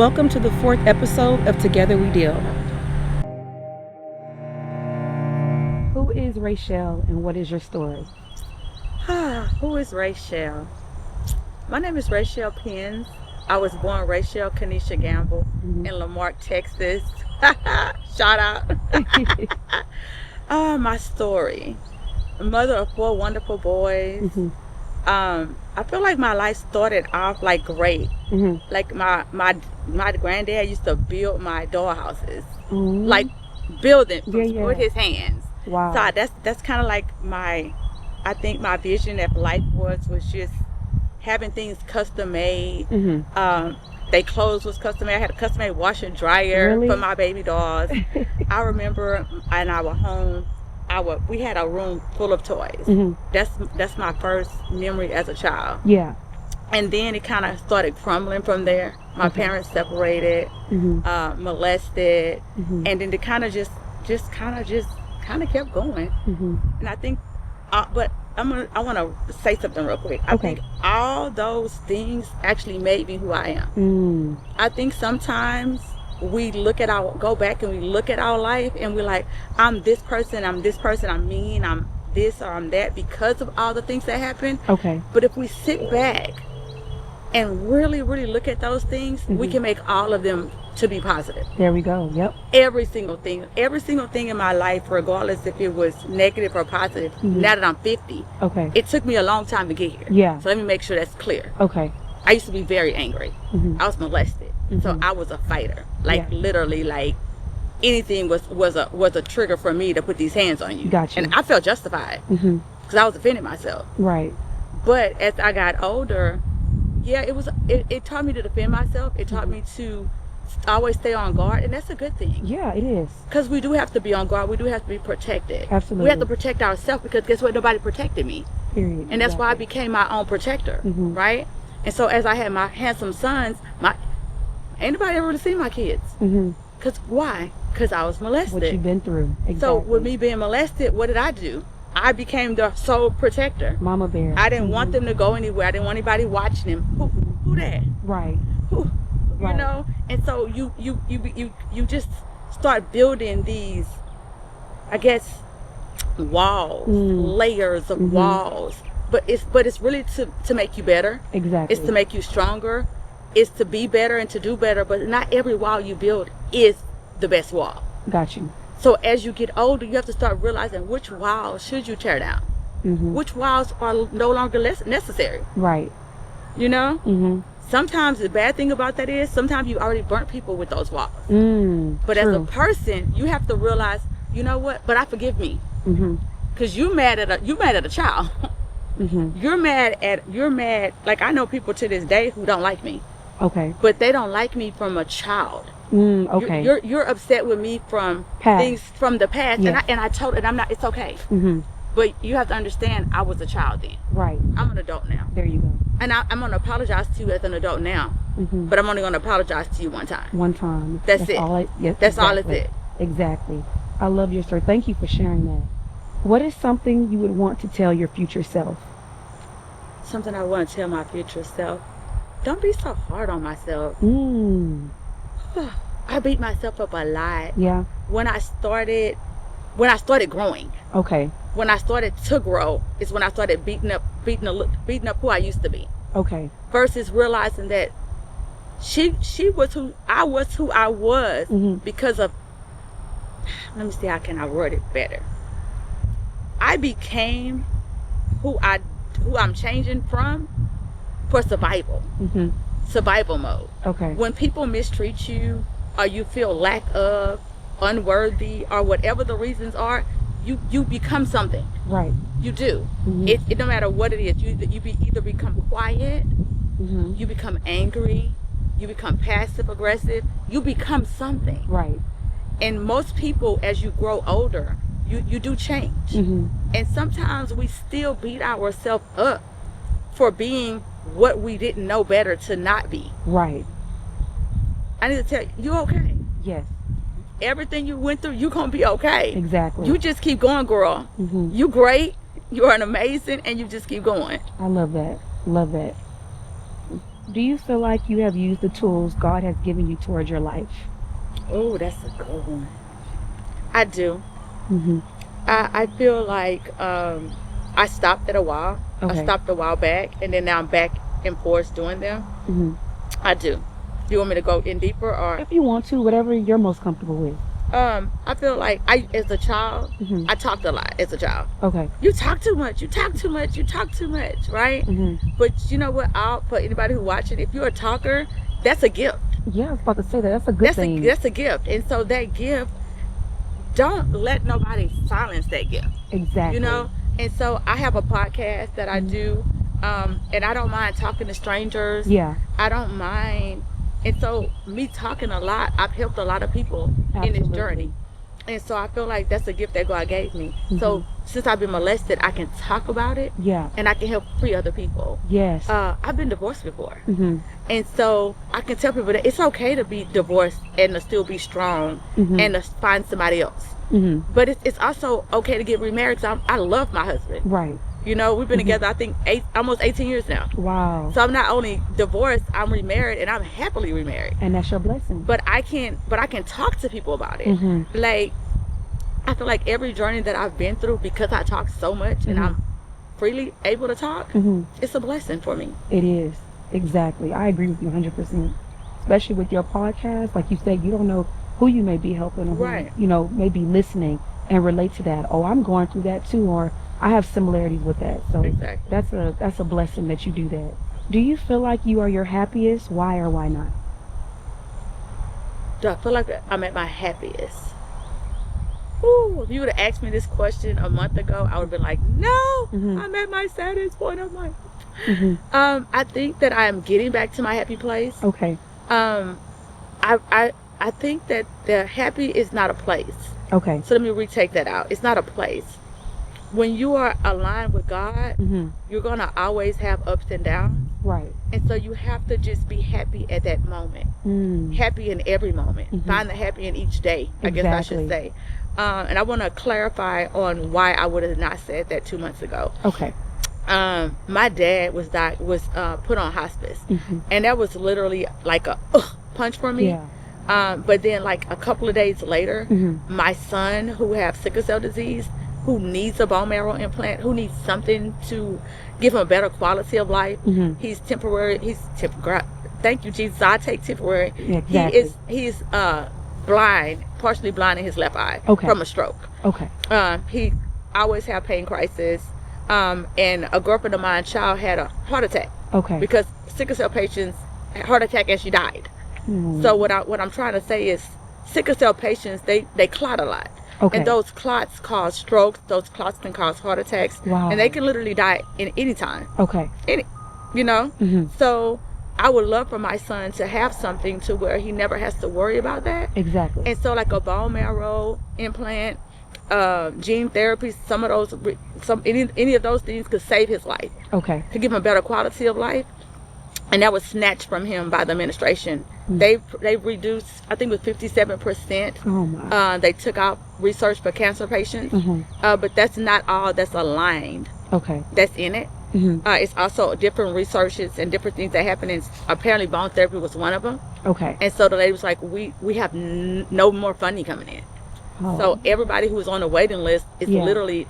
Welcome to the 4th episode of Together We Deal. Who is Rachel and what is your story? Who is Rachel? My name is Rachel Pins. I was born Rachel Kenesha Gamble in Lamarck, Texas. Shout out. My story. Mother of 4 wonderful boys. I feel like my life started off like great. Like my granddad used to build my dollhouses, like building with his hands. Wow. So that's kind of like I think my vision of life was just having things custom made. They clothes was custom made. I had a custom made washer and dryer for my baby dolls. I remember in our home, we had a room full of toys. That's my first memory as a child. Yeah. And then it kind of started crumbling from there. My parents separated, molested, and then it kind of just kept going. And I think, but I want to say something real quick. I think all those things actually made me who I am. I think sometimes we go back and we look at our life and we're like, I'm this person, I'm mean, I'm this or I'm that because of all the things that happened. But if we sit back and really, really look at those things, we can make all of them to be positive. There we go. Yep. Every single thing in my life, regardless if it was negative or positive, now that I'm 50, it took me a long time to get here. Yeah. So let me make sure that's clear. I used to be very angry. I was molested. So I was a fighter. Literally, like anything was a trigger for me to put these hands on you. Gotcha. And I felt justified because I was defending myself. Right. But as I got older, it taught me to defend myself. It taught me to always stay on guard, and that's a good thing. Yeah, it is. Because we do have to be on guard. We do have to be protected. Absolutely. We have to protect ourselves because guess what? Nobody protected me. Period. And that's why I became my own protector, right? And so as I had my handsome sons, anybody ever really seen my kids? Because why? Because I was molested. What you've been through. Exactly. So with me being molested, what did I do? I became the sole protector. Mama bear. I didn't want them to go anywhere. I didn't want anybody watching them. Who that? Right. Who? You know? And so you just start building these, I guess, walls, layers of walls. But it's really to make you better. Exactly. It's to make you stronger. It's to be better and to do better. But not every wall you build is the best wall. Got you. So as you get older, you have to start realizing which walls should you tear down. Which walls are no longer necessary. Right. You know? Sometimes the bad thing about that is sometimes you already burnt people with those walls. But true. as a person, you have to realize, you know what? But I forgive me. Because you're mad at a child. You're mad. Like I know people to this day who don't like me. But they don't like me from a child. You're upset with me from things from the past. Yes. And I told it I'm not. It's okay. But you have to understand I was a child then. Right. I'm an adult now. There you go. And I'm going to apologize to you as an adult now. But I'm only going to apologize to you one time. One time. That's it. All That's all it's it. Exactly. I love your story. Thank you for sharing that. What is something you would want to tell your future self? Something I want to tell my future self. Don't be so hard on myself. I beat myself up a lot. Yeah. When I started growing. When I started to grow is when I started beating up who I used to be. Versus realizing that she was who I was because of, let me see how can I word it better. I became who I'm changing from for survival. Survival mode. When people mistreat you or you feel lack of, unworthy, or whatever the reasons are, you become something. Right. You do. It no matter what it is, you either become quiet, you become angry, you become passive aggressive, you become something. Right. And most people, as you grow older, you do change. And sometimes we still beat ourselves up for being what we didn't know better to not be. Right. I need to tell you, you okay. Yes. Everything you went through, you're gonna be okay. Exactly. You just keep going, girl. You great. You're an amazing, and you just keep going. I love that. Love that. Do you feel like you have used the tools God has given you towards your life? Oh, that's a good one. I do. Mm-hmm. I feel like I stopped at a while. Okay. I stopped a while back, and then now I'm back in force doing them. Mm-hmm. I do. Do you want me to go in deeper, or If you want to, whatever you're most comfortable with. I feel like as a child, Mm-hmm. I talked a lot as a child. Okay. You talk too much. You talk too much. You talk too much, right? Mm-hmm. But you know what? For anybody who watching, if you're a talker, that's a gift. Yeah, I was about to say that. That's a good thing. That's a gift, and so that gift, don't let nobody silence that gift. Exactly. You know. And so I have a podcast that I do, and I don't mind talking to strangers. Yeah. I don't mind. And so me talking a lot, I've helped a lot of people Absolutely. in this journey. And so I feel like that's a gift that God gave me. Mm-hmm. So since I've been molested, I can talk about it. Yeah. And I can help free other people. Yes. I've been divorced before. Mm-hmm. And so I can tell people that it's okay to be divorced and to still be strong, Mm-hmm. and to find somebody else. Mm-hmm. But it's also okay to get remarried, because I love my husband. Right. You know, we've been Mm-hmm. together, I think, almost 18 years now. Wow. So I'm not only divorced, I'm remarried, and I'm happily remarried. And that's your blessing. But I can talk to people about it. Mm-hmm. Like, I feel like every journey that I've been through, because I talk so much, and Mm-hmm. I'm freely able to talk, Mm-hmm. it's a blessing for me. It is. Exactly. I agree with you 100%. Especially with your podcast. Like you said, you don't know who you may be helping, or who, Right. you know, may be listening and relate to that. Oh, I'm going through that too, or I have similarities with that. So Exactly. that's a blessing that you do that. Do you feel like you are your happiest? Why or why not? Do I feel like I'm at my happiest? Ooh, if you would have asked me this question a month ago, I would have been like, no, Mhm. I'm at my saddest point of life. Mm-hmm. I think that I am getting back to my happy place. Okay. I think that the happy is not a place. Okay. So let me retake that out. It's not a place. When you are aligned with God, Mm-hmm. you're going to always have ups and downs. Right. And so you have to just be happy at that moment. Mm. Happy in every moment. Mhm. Find the happy in each day, I guess I should Exactly. say. And I want to clarify on why I would have not said that 2 months ago. Okay. My dad was put on hospice. Mm-hmm. And that was literally like a punch for me. Yeah. But then like a couple of days later, Mm-hmm. my son, who has sickle cell disease, who needs a bone marrow implant, who needs something to give him a better quality of life. Mm-hmm. He's temporary. Thank you, Jesus. I take temporary. Yeah, exactly. He's blind, partially blind in his left eye, Okay. from a stroke. Okay. He always have pain crisis. And a girlfriend of mine, child, had a heart attack, Okay. because sickle cell patients had heart attack and she died. Mm. So what I'm trying to say is, sickle cell patients, they clot a lot. Okay. And those clots cause strokes. Those clots can cause heart attacks. Wow. And they can literally die in any time. Okay. You know? Mm-hmm. So I would love for my son to have something to where he never has to worry about that. Exactly. And so like a bone marrow implant, gene therapy, some of those, any of those things could save his life, Okay. to give him a better quality of life. And that was snatched from him by the administration. Mm. They reduced, I think it was 57%. Oh my. They took out research for cancer patients. Mm-hmm. But that's not all that's aligned. Okay. That's in it. Mm-hmm. It's also different researches and different things that happen. And apparently bone therapy was one of them. Okay. And so the lady was like, we have no more funding coming in. Oh. So everybody who's on the waiting list is Yeah. literally,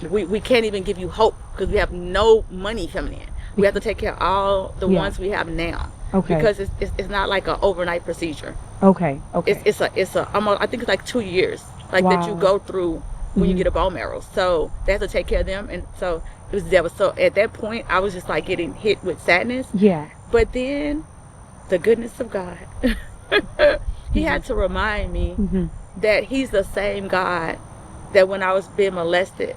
we can't even give you hope, because we have no money coming in. We have to take care of all the Yeah. ones we have now. Okay. Because it's not like an overnight procedure. Okay. Okay. It's a almost, I think it's like 2 years, like that you Wow. go through when you Mhm. get a bone marrow. So they have to take care of them. And so it was devil. So at that point, I was just like getting hit with sadness. Yeah. But then the goodness of God, he had to remind me Mm-hmm. that he's the same God that when I was being molested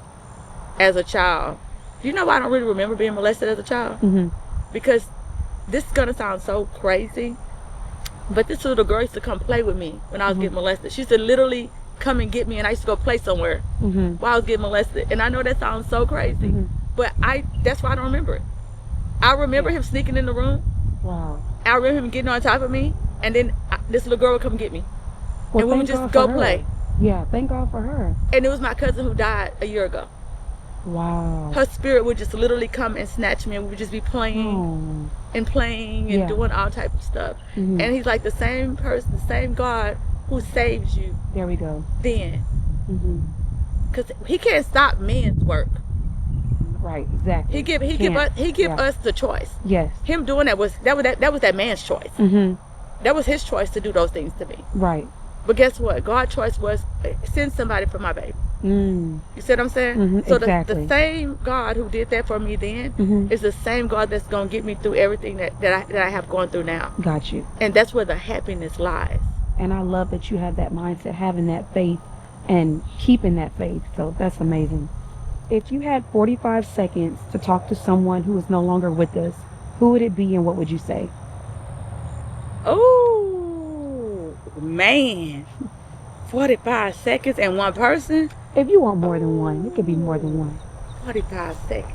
as a child. You know why I don't really remember being molested as a child? Mm-hmm. Because this is going to sound so crazy, but this little girl used to come play with me when I was Mhm. getting molested. She used to literally come and get me, and I used to go play somewhere Mm-hmm. while I was getting molested. And I know that sounds so crazy, Mhm. but that's why I don't remember it. I remember him sneaking in the room. Wow. I remember him getting on top of me, and then this little girl would come get me. Well, And we would thank just God go for her. play. Yeah. Thank God for her. And it was my cousin who died a year ago. Wow. Her spirit would just literally come and snatch me, and we would just be playing. Oh. and playing and Yeah. doing all type of stuff. Mhm. And he's like the same person, the same God who saves you There we go. then. Hmm. Because he can't stop men's work. Right. Exactly. He give Yeah. us the choice. Yes. Him doing that was that man's choice. Hmm. That was his choice to do those things to me. Right. But guess what? God's choice was send somebody for my baby. Mm. You see what I'm saying? Mhm, So exactly. the same God who did that for me then Mhm. is the same God that's gonna get me through everything that I have gone through now. Got you. And that's where the happiness lies. And I love that you have that mindset, having that faith and keeping that faith. So that's amazing. If you had 45 seconds to talk to someone who is no longer with us, who would it be and what would you say? Oh man. 45 seconds and one person? If you want more than one, it could be more than one. 45 seconds.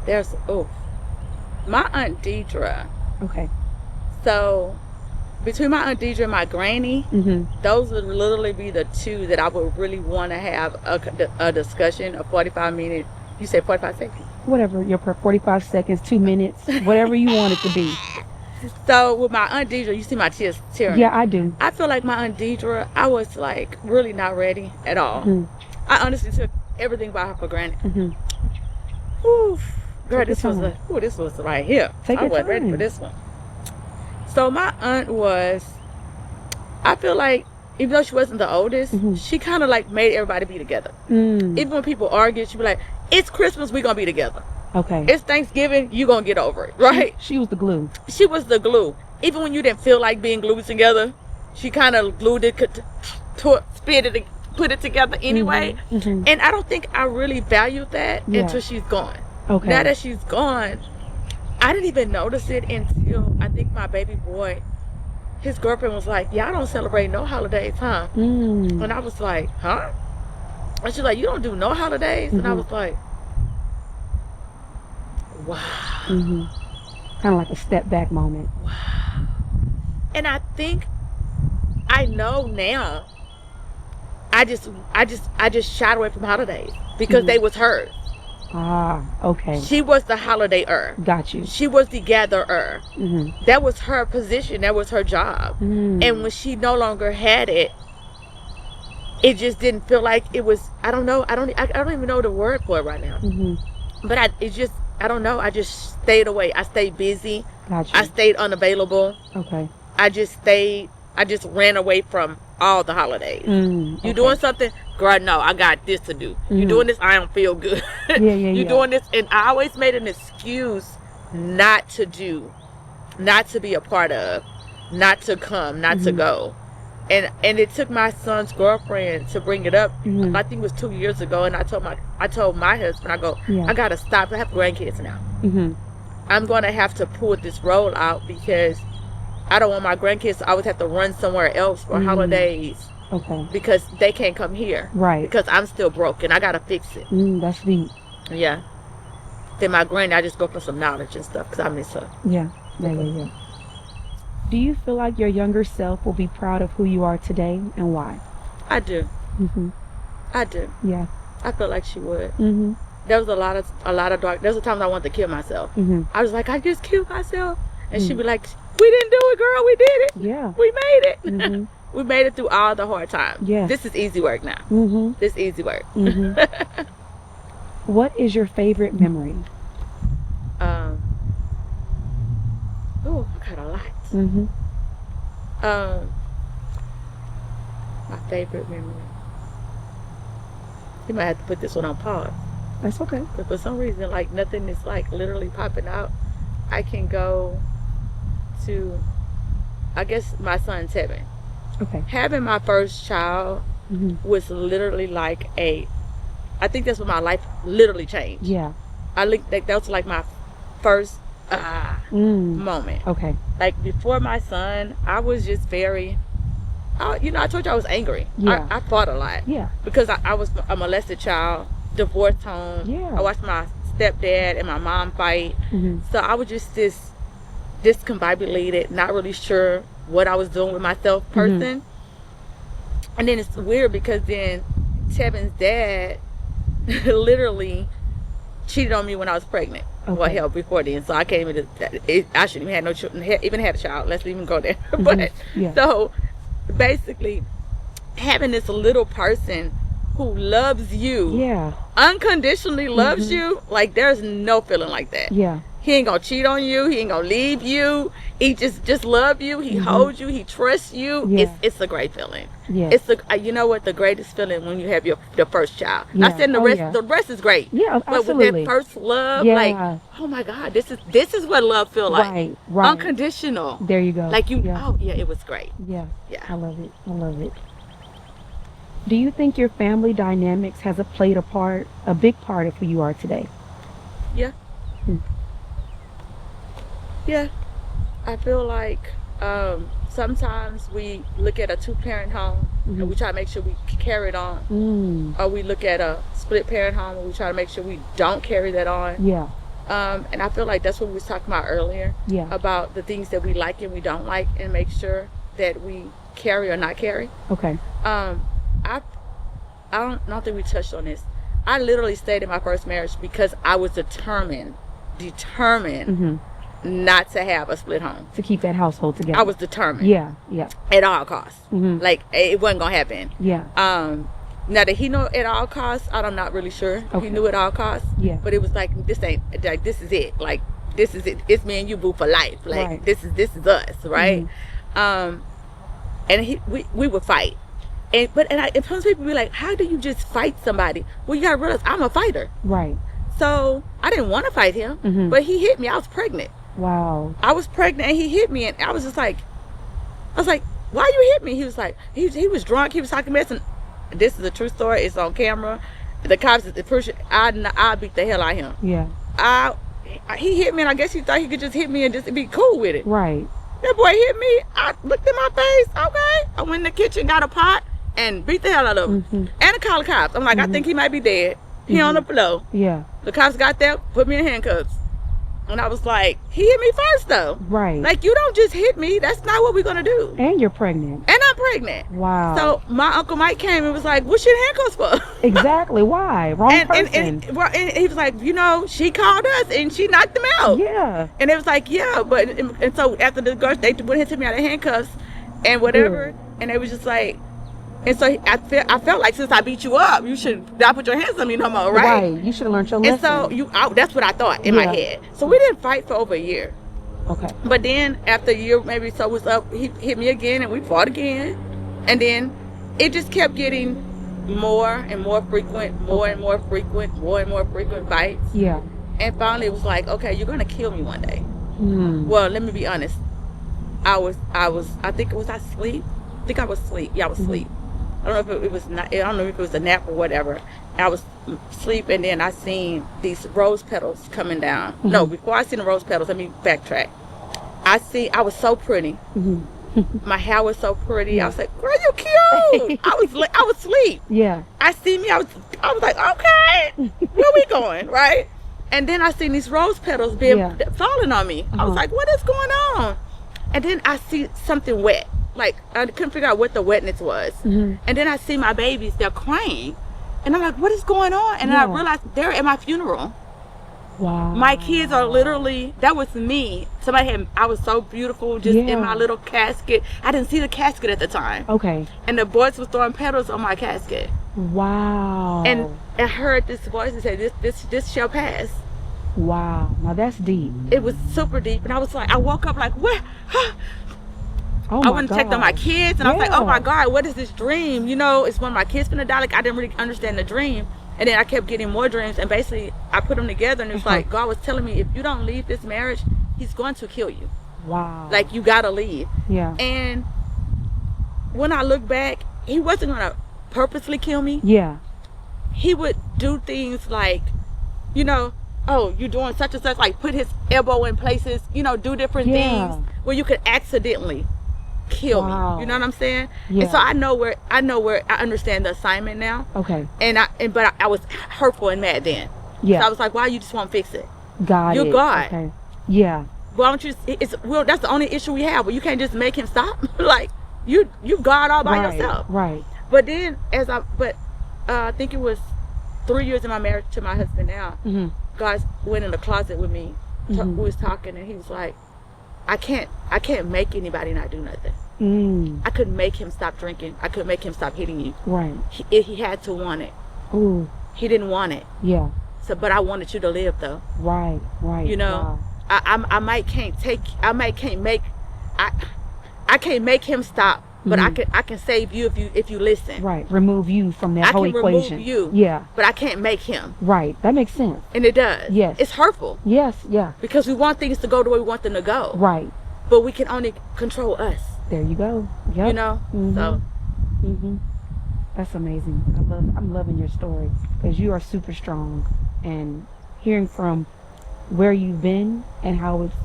There's my Aunt Deidre. Okay. So between my Aunt Deidre and my granny, Mm-hmm. those would literally be the two that I would really want to have a discussion, a 45 minute. You said 45 seconds. Whatever, your 45 seconds, 2 minutes, whatever you want it to be. So with my Aunt Deidre, you see my tears tearing. Yeah, I do. I feel like my Aunt Deidre, I was like really not ready at all. Mm-hmm. I honestly took everything about her for granted. Mm-hmm. Oof. Girl, Take this your was time. this was right here. Take I your wasn't ready time. for this one. So my aunt was, I feel like, even though she wasn't the oldest, Mhm. she kind of like made everybody be together. Mm. Even when people argued, she'd be like, it's Christmas, we gonna be together. Okay. It's Thanksgiving, you gonna get over it, right? She was the glue. She was the glue. Even when you didn't feel like being glued together, she kind of glued it, put it together anyway. Mm-hmm. And I don't think I really valued that Yeah. until she's gone. Okay. Now that she's gone, I didn't even notice it until I think my baby boy, his girlfriend was like, "Y'all don't celebrate no holidays, huh?" Mm. And I was like, "Huh?" And she's like, "You don't do no holidays?" And I Mhm. was like, "Wow." Mm-hmm. Kind of like a step back moment. And I think I know now. I just shied away from holidays because Mhm. they was hers. Ah, okay. She was the holiday-er. Got you. She was the gatherer. Mm-hmm. That was her position. That was her job. Mm. And when she no longer had it, it just didn't feel like it was. I don't know. I don't even know the word for it right now. Mm-hmm. But I don't know. I just stayed away. I stayed busy. Got you. I stayed unavailable. Okay. I just ran away from all the holidays. Mm, You okay. doing something? Girl, no, I got this to do. You Mhm. doing this? I don't feel good. Yeah. You doing this? And I always made an excuse not to do, not to be a part of, not to come, not to Mhm. go. And it took my son's girlfriend to bring it up. Mhm. I think it was 2 years ago. And I told my husband, I go, Yeah. I gotta stop. I have grandkids now. Mm-hmm. I'm gonna have to pull this roll out because I don't want my grandkids to always have to run somewhere else for Mhm. holidays Okay. because they can't come here. Right. Because I'm still broken. I gotta fix it. That's deep. Yeah. Then my granny, I just go for some knowledge and stuff because I miss her. Yeah. Yeah. Do you feel like your younger self will be proud of who you are today and why? I do. Mm-hmm. I do. Yeah. I feel like she would. Mm-hmm. There was a lot of dark. There was a time I wanted to kill myself. Mm-hmm. I was like, I just killed myself, and she'd be like, "We didn't do it, girl. We did it. Yeah. We made it. Mm-hmm. We made it through all the hard times. Yes. This is easy work now. Mm-hmm. This is easy work." Mm-hmm. What is your favorite memory? Oh, I got a lot. Mm-hmm. My favorite memory. You might have to put this one on pause. That's okay. But for some reason, like nothing is like literally popping out. I can go to, I guess, my son's heaven. Okay. Having my first child Mm-hmm. was literally like I think that's when my life literally changed. Yeah. I think that was like my first moment. Okay. Like before my son, I was just very, I told you I was angry. Yeah. I fought a lot. Yeah. Because I was a molested child, divorced home. Yeah. I watched my stepdad and my mom fight. Mm-hmm. So I was just this discombobulated, not really sure what I was doing with myself person. And then it's weird because then Tevin's dad literally cheated on me when I was pregnant. Well, Okay. hell, before then. So I can't even. I shouldn't even had no children. Even had a child. Let's even go there. But Yeah. so basically, having this little person who loves you, Yeah. unconditionally loves you, like there's no feeling like that. Yeah. He ain't gonna cheat on you. He ain't gonna leave you. He just love you. He holds you. He trusts you. Yeah. It's a great feeling. Yeah. It's the you know what, the greatest feeling when you have your first child. Not Yeah. saying Oh, yeah. the rest is great. Yeah, But with absolutely. that first love, Yeah. like, oh my God, this is what love feel like. Right. Right. Unconditional. There you go. Like you. Yeah. Oh yeah, it was great. Yeah. Yeah. I love it. I love it. Do you think your family dynamics has played a big part of who you are today? Yeah. Hmm. Yeah. I feel like sometimes we look at a 2-parent home and we try to make sure we carry it on. Or we look at a split parent home and we try to make sure we don't carry that on. Yeah. And I feel like that's what we was talking about earlier. Yeah. About the things that we like and we don't like, and make sure that we carry or not carry. Okay. I don't think we touched on this. I literally stayed in my first marriage because I was determined not to have a split home. To keep that household together. I was determined. Yeah. Yeah. At all costs. Like it wasn't gonna happen. Yeah. Now did he know at all costs? I'm not really sure. Okay. He knew at all costs. Yeah. But it was like, this is it. Like, this is it. It's me and you, boo, for life. Like, Right. this is us, right? And we would fight. And sometimes people be like, how do you just fight somebody? Well, you gotta realize I'm a fighter. Right. So I didn't want to fight him, but he hit me. I was pregnant. Wow. I was pregnant and he hit me, and I was like, why you hit me? He was like, he was drunk. He was talking mess, and this is a true story. It's on camera. The cops, I beat the hell out of him. Yeah. He hit me, and I guess he thought he could just hit me and just be cool with it. Right. That boy hit me. I looked in my face. Okay. I went in the kitchen, got a pot, and beat the hell out of him. And I called the cops. I'm like, I think he might be dead. He on the floor. Yeah. The cops got there, put me in handcuffs. And I was like, he hit me first, though. Right. Like, you don't just hit me. That's not what we're going to do. And you're pregnant. And I'm pregnant. Wow. So my Uncle Mike came and was like, what's your handcuffs for? Exactly. Why? Wrong person. And he was like, she called us and she knocked him out. Yeah. And it was like, yeah, but and so after the girls, they went to me out of handcuffs and whatever, and they was just like, and so I felt like, since I beat you up, you should not put your hands on me no more, right? Right. You should have learned your lesson. And so that's what I thought in my head. So we didn't fight for over a year. Okay. But then after a year, maybe so was up, he hit me again and we fought again. And then it just kept getting more and more frequent, more and more frequent fights. Yeah. And finally it was like, okay, you're gonna kill me one day. Well, let me be honest. I think was I asleep? I think I was asleep. Yeah, I was asleep. I don't know if it was not, I don't know if it was a nap or whatever. I was asleep, and then I seen these rose petals coming down. No, before I seen the rose petals, let me backtrack. I was so pretty. My hair was so pretty. I was like, girl, you cute. I was asleep. Yeah. I was like, okay, where we going, right? And then I seen these rose petals falling on me. I was like, what is going on? And then I see something wet. Like, I couldn't figure out what the wetness was. And then I see my babies, they're crying. And I'm like, what is going on? And then I realized they're at my funeral. Wow. My kids are literally, that was me. I was so beautiful just in my little casket. I didn't see the casket at the time. Okay. And the boys were throwing petals on my casket. Wow. And I heard this voice that said, this shall pass. Wow. Now that's deep. It was super deep. And I was like, I woke up like, what? Oh, I went and checked on my kids, and I was like, oh Yeah. my God, what is this dream? You know, it's when my kids finna die. Like, I didn't really understand the dream. And then I kept getting more dreams, and basically I put them together, and it was like, God was telling me, if you don't leave this marriage, he's going to kill you. Wow. Like, you gotta leave. Yeah. And when I look back, he wasn't gonna purposely kill me. Yeah. He would do things like, you know, oh, you're doing such and such, like put his elbow in places, you know, do different things where you could accidentally kill me. You know what I'm saying? Yeah. And so I know where I understand the assignment now. Okay. But I was hurtful and mad then. Yeah. So I was like, why you just won't fix it? Got You're it. God. Okay. Yeah. Why don't you that's the only issue we have, but you can't just make him stop. Like, you God all by yourself. Right. But then I think it was 3 years in my marriage to my husband now. God went in the closet with me. We was talking, and he was like, I can't make anybody not do nothing. I couldn't make him stop drinking. I couldn't make him stop hitting you. Right. He had to want it. Ooh. He didn't want it. Yeah. So, but I wanted you to live though. Right. You know, wow. I can't make him stop, but I can save you if you listen. Right. Remove you from that whole equation. Remove you. Yeah. But I can't make him. Right. That makes sense. And it does. Yes. It's hurtful. Yes. Yeah. Because we want things to go the way we want them to go. Right. But we can only control us. There you go. Yep. You know. So. That's amazing. I'm loving your story because you are super strong, and hearing from where you've been and how it's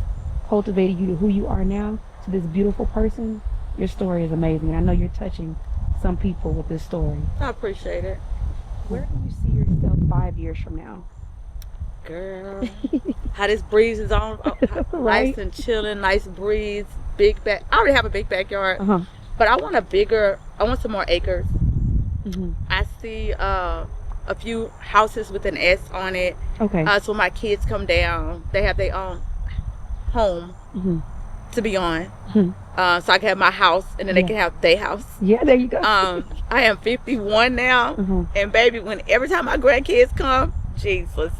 cultivated you to who you are now, to this beautiful person. Your story is amazing. I know you're touching some people with this story. I appreciate it. Where do you see yourself 5 years from now? Girl, how this breeze is on, Right? nice and chilling, nice breeze, big back. I already have a big backyard, but I want some more acres. I see a few houses with an S on it. Okay. So my kids come down, they have their own home to be on. So I can have my house, and then they can have their house. Yeah, there you go. I am 51 now, and baby, every time my grandkids come, Jesus,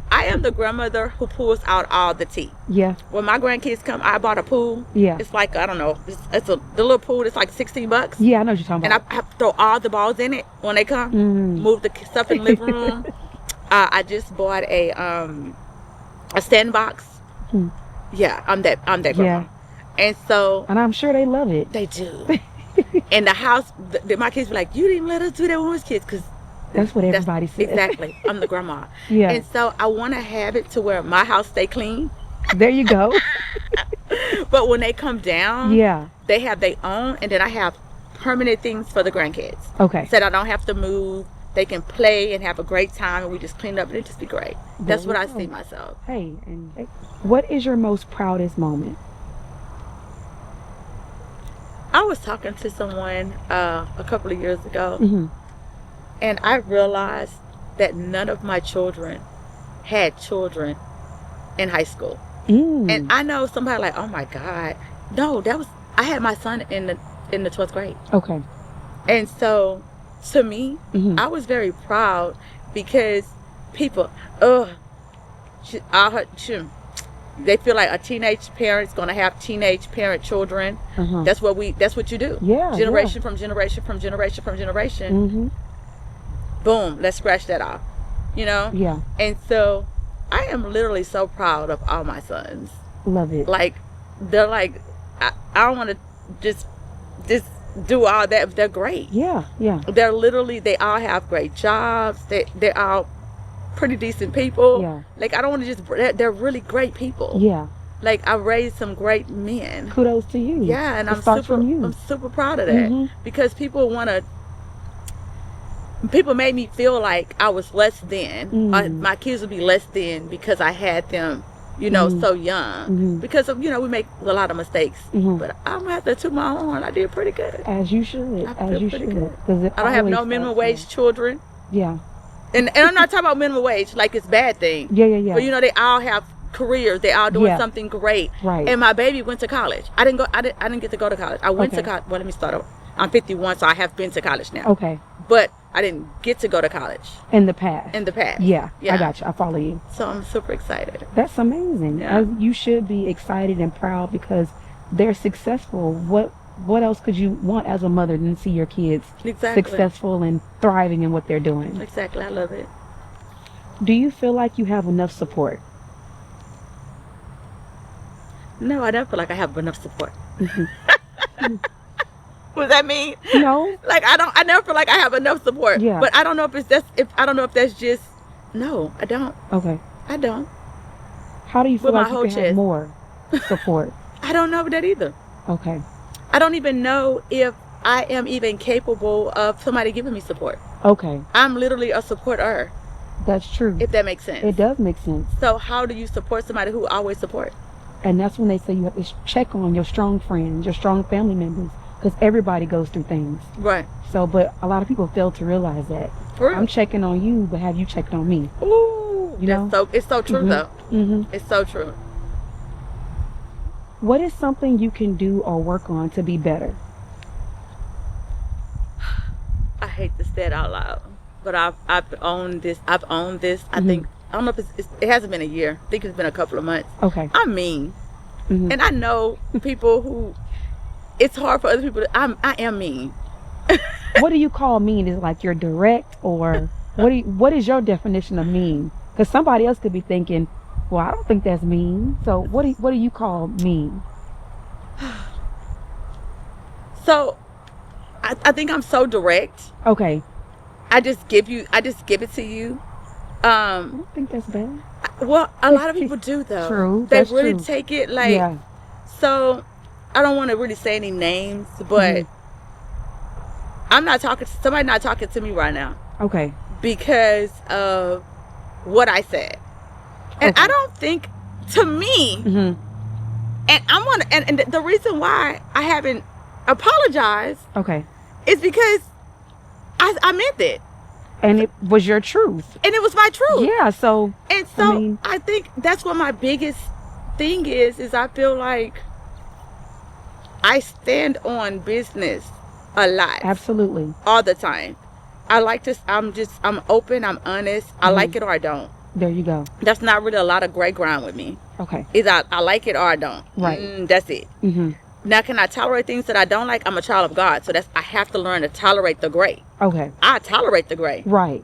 I am the grandmother who pulls out all the tea. Yeah. When my grandkids come, I bought a pool. Yeah. It's like, I don't know, the little pool. It's like $16. Yeah, I know what you're talking And about. I have to throw all the balls in it when they come. Move the stuff in the living room. I just bought a sandbox. Yeah, I'm that grandma. Yeah. And so. And I'm sure they love it. They do. And the house, my kids were like, you didn't let us do that when we was kids, because. That's what everybody says. Exactly. I'm the grandma. Yeah. And so I want to have it to where my house stay clean. There you go. But when they come down, Yeah. they have their own, and then I have permanent things for the grandkids. Okay. So that I don't have to move. They can play and have a great time, and we just clean up, and it just be great. That's what I see myself. Hey, and what is your most proudest moment? I was talking to someone a couple of years ago, and I realized that none of my children had children in high school. And I know somebody like, oh my God, no, I had my son in the 12th grade. Okay. And so to me, I was very proud because people, they feel like a teenage parent's gonna have teenage parent children. That's what you do. Yeah. Generation from generation from generation from generation. Boom, let's scratch that off. You know? Yeah. And so I am literally so proud of all my sons. Love it. Like, they're like, I don't want to just do all that. They're great. Yeah. Yeah. They're literally, they all have great jobs. They're all pretty decent people. Yeah. Like, I don't want to they're really great people. Yeah. Like, I raised some great men. Kudos to you. Yeah, and it starts from you. I'm super proud of that. Because people made me feel like I was less than. My kids would be less than because I had them, so young. Because of, we make a lot of mistakes. But I'm gonna have to toot my own horn. I did pretty good. As you should. I feel pretty good. I I don't have no minimum wage children. Yeah. And I'm not talking about minimum wage like it's a bad thing. Yeah. But they all have careers. They all doing Yeah. something great. Right. And my baby went to college. I didn't get to go to college. I went to college. Well, let me start over. I'm 51, so I have been to college now. Okay. But I didn't get to go to college In the past. Yeah. I got you. I follow you. So I'm super excited. That's amazing. Yeah. You should be excited and proud because they're successful. What else could you want as a mother than see your kids Exactly. successful and thriving in what they're doing? Exactly. I love it. Do you feel like you have enough support? No, I don't feel like I have enough support. What does that mean? No. Like, I never feel like I have enough support. Yeah. But I don't know if that's just, no, I don't. Okay. I don't. How do you feel With my like you whole can have chest. more support? I don't know that either. Okay. I don't even know if I am even capable of somebody giving me support. Okay. I'm literally a supporter, That's true. if that makes sense. It does make sense. So how do you support somebody who always support? And that's when they say you have to check on your strong friends, your strong family members, because everybody goes through things. Right. So, but a lot of people fail to realize that. For real. I'm checking on you, but have you checked on me? Ooh, You know? It's so true though. Mm-hmm. It's so true. What is something you can do or work on to be better? I hate to say it out loud, but I've owned this. I think, I don't know if it hasn't been a year. I think it's been a couple of months. Okay. I'm mean. And I know people who, it's hard for other people I am mean. What do you call mean? Is it like you're direct, or what is your definition of mean? Because somebody else could be thinking, well, I don't think that's mean. So what do you call mean? So I think I'm so direct. Okay. I just give it to you. I don't think that's bad. Well, a lot of people do though. True. They That's really true. take it like, Yeah. so I don't want to really say any names, but somebody not talking to me right now Okay. because of what I said. And Okay. I don't think, to me, and the reason why I haven't apologized Okay. is because I meant it. And it was your truth. And it was my truth. Yeah. So. And so I mean- I think that's what my biggest thing is I feel like I stand on business a lot. Absolutely. All the time. I like to, I'm open, I'm honest. I like it or I don't. There you go. That's not really a lot of gray ground with me. Okay. Either I like it or I don't. Right. That's it. Mm-hmm. Now, can I tolerate things that I don't like? I'm a child of God. So I have to learn to tolerate the gray. Okay. I tolerate the gray. Right.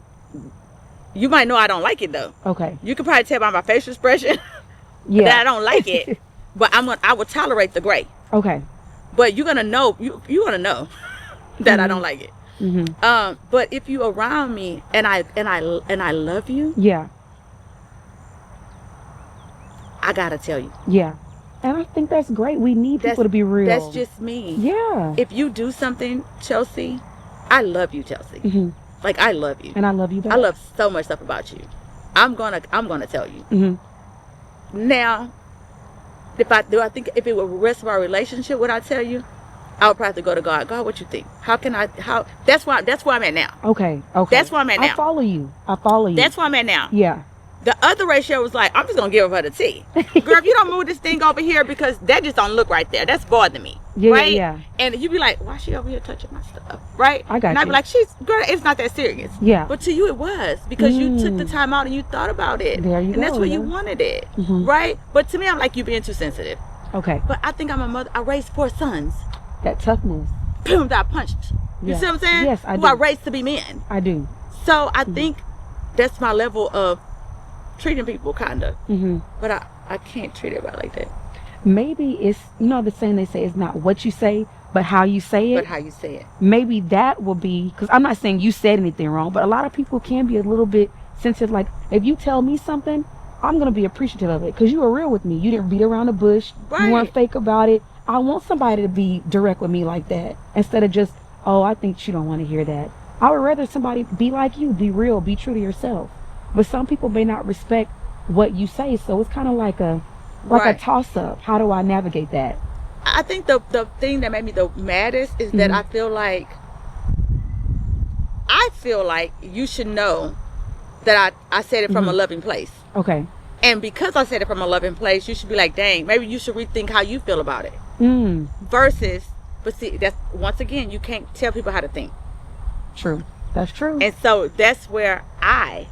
You might know I don't like it though. Okay. You can probably tell by my facial expression Yeah. that I don't like it. But I will tolerate the gray. Okay. But you're gonna know you're gonna know that I don't like it. Mm-hmm. But if you around me and I love you, Yeah. I gotta tell you. Yeah. And I think that's great. We need people to be real. That's just me. Yeah. If you do something, Chelsea, I love you, Chelsea. Mm-hmm. Like I love you. And I love you back. I love so much stuff about you. I'm gonna tell you. Mm-hmm. Now, I think if it were the rest of our relationship, would I tell you? I would probably have to go to God. God, what you think? That's where I'm at now. Okay. Okay. That's where I'm at now. I follow you. That's where I'm at now. Yeah. The other ratio was like, I'm just gonna give her the tea. Girl, if you don't move this thing over here because that just don't look right there. That's bothering me. Yeah, right? yeah. And you'd be like, why she over here touching my stuff? Right? I got And I'd be you. like, girl, it's not that serious. Yeah. But to you it was because you took the time out and you thought about it. There you and that's go, where you yeah. wanted it. Mhm. Right? But to me, I'm like, you being too sensitive. Okay. But I think I'm a mother. I raised 4 sons. That toughness. Boom, that I punched. You Yeah. see what I'm saying? Yes, I Who do. I raised to be men. I do. So I think that's my level of treating people, kind of. Mm-hmm. But I can't treat everybody like that. Maybe it's, the saying they say it's not what you say, but how you say it. But how you say it. Maybe that will be, because I'm not saying you said anything wrong, but a lot of people can be a little bit sensitive. Like, if you tell me something, I'm going to be appreciative of it because you were real with me. You didn't beat around the bush. Right. You weren't fake about it. I want somebody to be direct with me like that instead of just, oh, I think you don't want to hear that. I would rather somebody be like you, be real, be true to yourself. But some people may not respect what you say, so it's kind of like a Right. toss-up. How do I navigate that? I think the thing that made me the maddest is that I feel like you should know that I said it from a loving place. Okay. And because I said it from a loving place, you should be like, dang, maybe you should rethink how you feel about it. Versus, but see, that's, once again, you can't tell people how to think. True. That's true. And so that's where I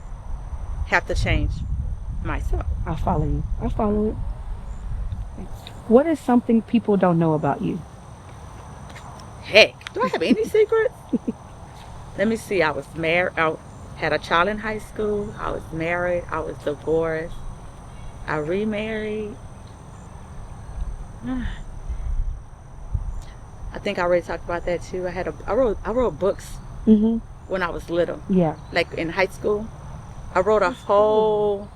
have to change myself. I follow you. I follow it. What is something people don't know about you? Heck, do I have any secrets? Let me see. I was married. I had a child in high school. I was married. I was divorced. I remarried. I think I already talked about that too. I wrote books Mm-hmm. when I was little, Yeah. like in high school. I wrote a whole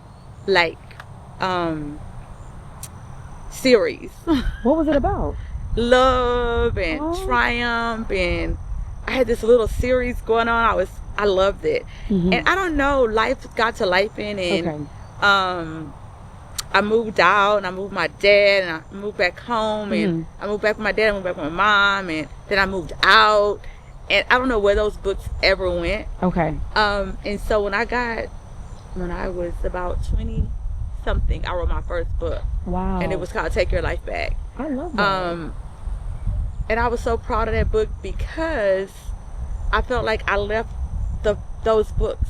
series. What was it about? Love and Oh. triumph, and I had this little series going on. I loved it. Mhm. And I don't know, life got to life in, and Okay. I moved out, and I moved my dad, and I moved back home, and I moved back with my dad, I moved back with my mom, and then I moved out, and I don't know where those books ever went. Okay. And so when I got when I was about 20 something. I wrote my first book. Wow. And it was called Take Your Life Back. I love that. And I was so proud of that book because I felt like I left those books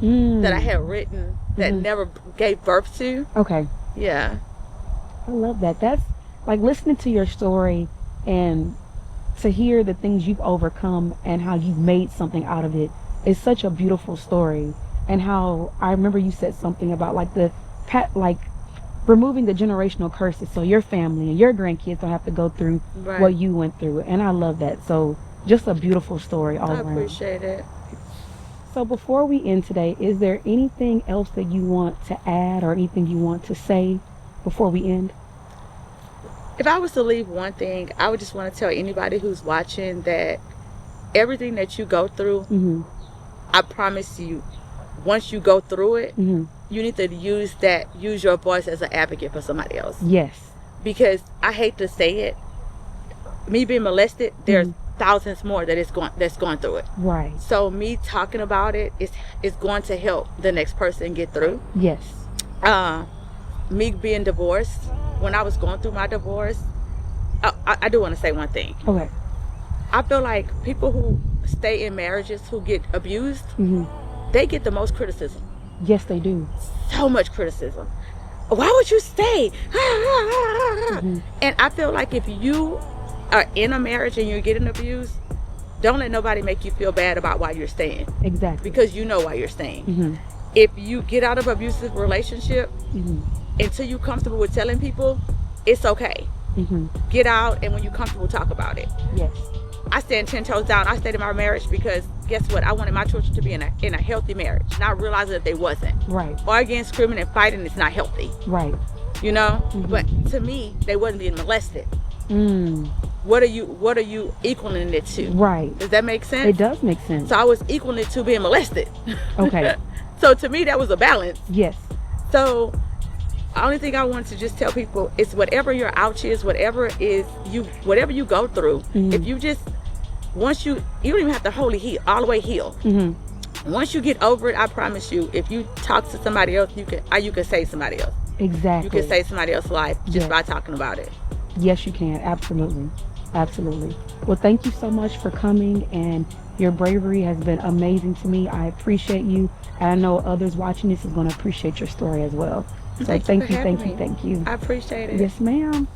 that I had written that never gave birth to. Okay. Yeah. I love that. That's like listening to your story and to hear the things you've overcome and how you've made something out of it is such a beautiful story. And how I remember you said something about like removing the generational curses so your family and your grandkids don't have to go through what you went through. And I love that. So just a beautiful story all around. I appreciate it. So before we end today, is there anything else that you want to add or anything you want to say before we end? If I was to leave one thing, I would just want to tell anybody who's watching that everything that you go through, I promise you, once you go through it, you need to use your voice as an advocate for somebody else. Yes. Because I hate to say it, me being molested, there's thousands more that's going through it. Right. So me talking about it is going to help the next person get through. Yes. Me being divorced, when I was going through my divorce, I do want to say one thing. Okay. I feel like people who stay in marriages who get abused, they get the most criticism. Yes, they do. So much criticism. Why would you stay? And I feel like if you are in a marriage and you're getting abused, don't let nobody make you feel bad about why you're staying. Exactly. Because you know why you're staying. If you get out of an abusive relationship, until you're comfortable with telling people, it's okay. Get out, and when you're comfortable, talk about it. Yes. I stand 10 toes down. I stayed in my marriage because guess what? I wanted my children to be in a healthy marriage, not realizing that they wasn't. Right. Arguing, screaming, and fighting is not healthy. Right. You know? But to me, they wasn't being molested. What are you equaling it to? Right. Does that make sense? It does make sense. So I was equaling it to being molested. Okay. So to me, that was a balance. Yes. So the only thing I want to just tell people is whatever your ouch is, whatever you go through, if you just, once you don't even have to wholly heal, all the way heal. Once you get over it, I promise you, if you talk to somebody else, you can save somebody else. Exactly. You can save somebody else's life just by talking about it. Yes, you can. Absolutely. Absolutely. Well, thank you so much for coming, and your bravery has been amazing to me. I appreciate you. And I know others watching this is going to appreciate your story as well. So thank you. I appreciate it. Yes, ma'am.